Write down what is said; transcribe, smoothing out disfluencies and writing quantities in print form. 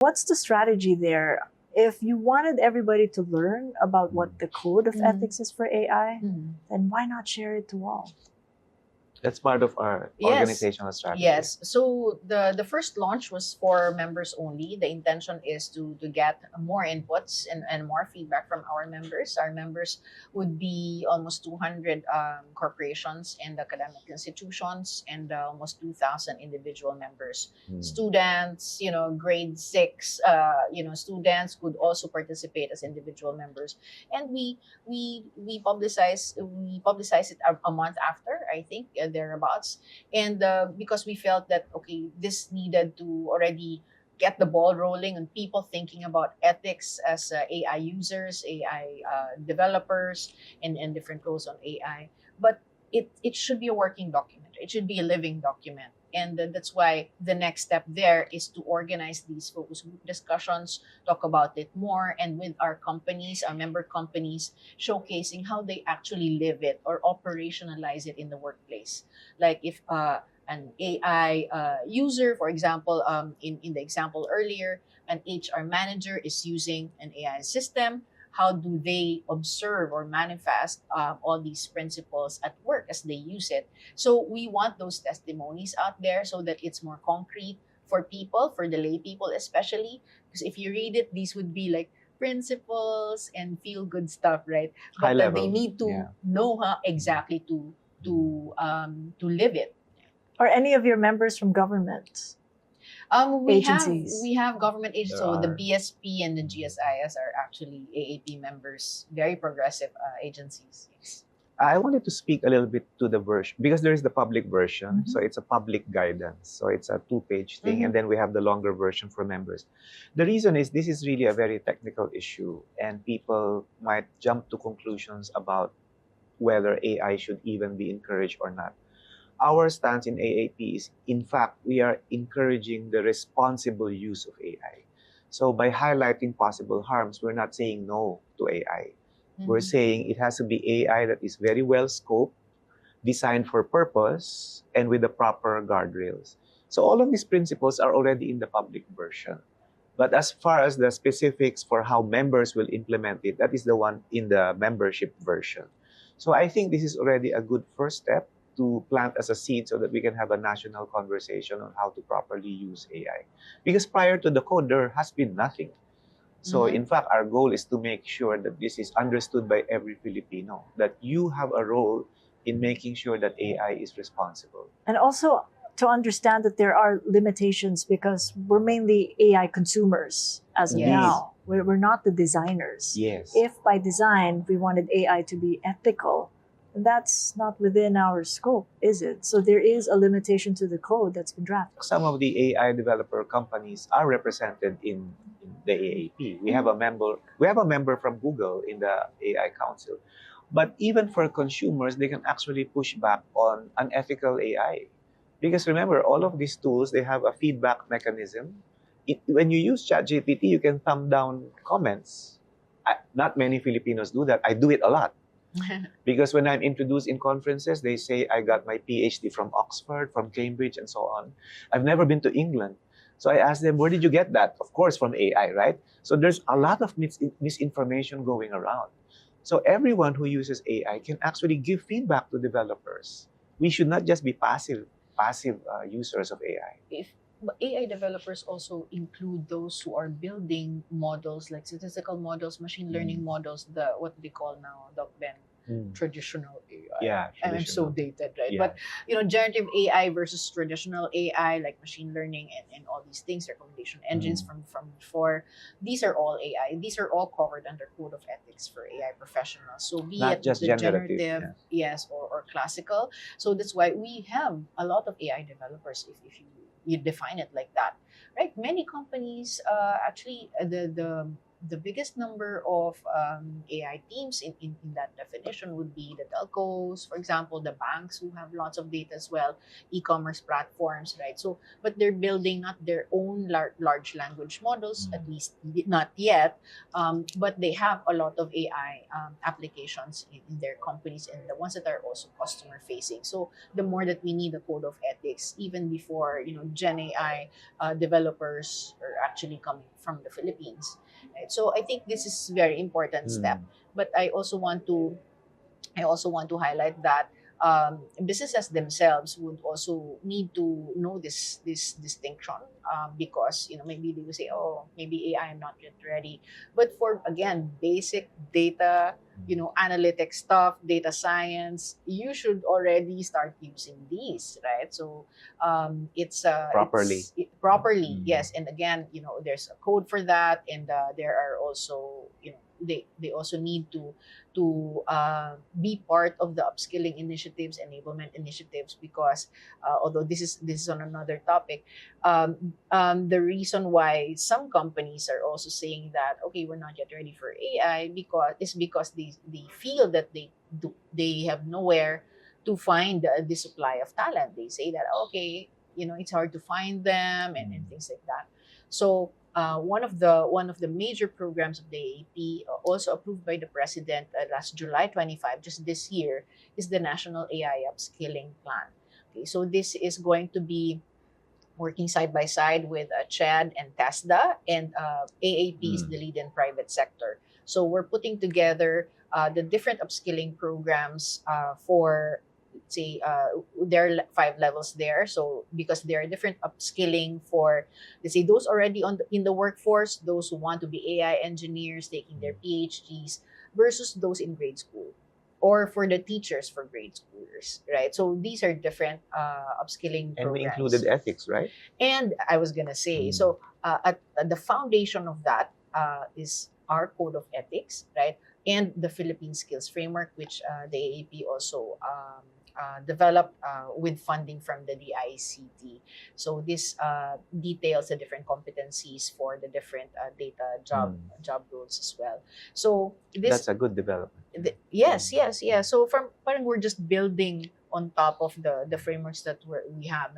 What's the strategy there? If you wanted everybody to learn about what the code of ethics is for AI, then why not share it to all? That's part of our Yes. organizational strategy. Yes. So the first launch was for members only. The intention is to get more inputs and more feedback from our members. Our members would be almost 200 corporations and academic institutions, and almost 2,000 individual members. Students, grade 6, students could also participate as individual members. And we publicize it a month after, I think, thereabouts. And because we felt that, okay, this needed to already get the ball rolling and people thinking about ethics as AI users, AI developers, and different roles on AI. But it should be a working document. It should be a living document. And that's why the next step there is to organize these focus group discussions, talk about it more, and with our companies, our member companies, showcasing how they actually live it or operationalize it in the workplace. Like if an AI user, for example, in the example earlier, an HR manager is using an AI system, how do they observe or manifest all these principles at work as they use it? So we want those testimonies out there so that it's more concrete for people, for the lay people especially. Because if you read it, these would be like principles and feel good stuff, right? High But level. they need to know how exactly to live it. Or any of your members from government? Agencies. We have government agencies. There So the are. BSP and the GSIS are actually AAP members, very progressive agencies. Yes. I wanted to speak a little bit to the version because there is the public version, so it's a public guidance. So it's a 2-page thing, and then we have the longer version for members. The reason is this is really a very technical issue, and people might jump to conclusions about whether AI should even be encouraged or not. Our stance in AAP is, in fact, we are encouraging the responsible use of AI. So by highlighting possible harms, we're not saying no to AI. We're saying it has to be AI that is very well scoped, designed for purpose, and with the proper guardrails. So all of these principles are already in the public version. But as far as the specifics for how members will implement it, that is the one in the membership version. So I think this is already a good first step to plant as a seed so that we can have a national conversation on how to properly use AI. Because prior to the code, there has been nothing. So in fact, our goal is to make sure that this is understood by every Filipino, that you have a role in making sure that AI is responsible. And also to understand that there are limitations because we're mainly AI consumers as of Yes. now. We're not the designers. Yes. If by design we wanted AI to be ethical, that's not within our scope, is it? So there is a limitation to the code that's been drafted. Some of the AI developer companies are represented in the AAP. We have a member from Google in the AI Council. But even for consumers, they can actually push back on unethical AI. Because remember, all of these tools, they have a feedback mechanism. When you use ChatGPT, you can thumb down comments. Not many Filipinos do that. I do it a lot. Because when I'm introduced in conferences, they say I got my PhD from Oxford, from Cambridge, and so on. I've never been to England. So I asked them, where did you get that? Of course, from AI, right? So there's a lot of misinformation going around. So everyone who uses AI can actually give feedback to developers. We should not just be passive users of AI. If AI developers also include those who are building models like statistical models, machine learning models, the what they call now, Doc Ben, traditional AI. Yeah, I'm so traditional. dated, right? Yeah. But generative AI versus traditional AI, like machine learning and all these things, recommendation engines from before, these are all AI. These are all covered under code of ethics for AI professionals. So be Not it just the generative, generative, yes, or classical. So that's why we have a lot of AI developers if you define it like that, right? Many companies actually the the biggest number of AI teams in that definition would be the telcos, for example, the banks who have lots of data as well, e-commerce platforms, right? So, but they're building not their own large language models, at least not yet, but they have a lot of AI applications in their companies, and the ones that are also customer facing. So the more that we need a code of ethics, even before Gen AI developers are actually coming from the Philippines. Right? So I think this is very important step. But I also want to highlight that businesses themselves would also need to know this distinction, because maybe they will say, oh, maybe AI, I'm not yet ready. But for, again, basic data, analytic stuff, data science, you should already start using these, right? So Properly. Properly, yes. And again, there's a code for that, and there are also, they also need to be part of the upskilling initiatives, enablement initiatives, because although this is on another topic, the reason why some companies are also saying that, okay, we're not yet ready for AI, because they feel that they have nowhere to find the supply of talent. They say that, okay, it's hard to find them, and things like that. So one of the major programs of the AAP, also approved by the president last July 25, just this year, is the National AI Upskilling Plan. Okay, so this is going to be working side by side with CHED and TESDA, and AAP is the lead in private sector. So we're putting together the different upskilling programs for, let's say, there are 5 levels there. So because there are different upskilling for, let's say, those already in the workforce, those who want to be AI engineers taking their PhDs, versus those in grade school, or for the teachers for grade schoolers, right? So these are different upskilling And we programs. included ethics, right? And I was gonna say, so at the foundation of that is our code of ethics, right? And the Philippine Skills Framework, which the AAP also developed with funding from the DICT. So this details the different competencies for the different data job roles as well. So That's a good development. Yes. So from parang we're just building on top of the frameworks that we have.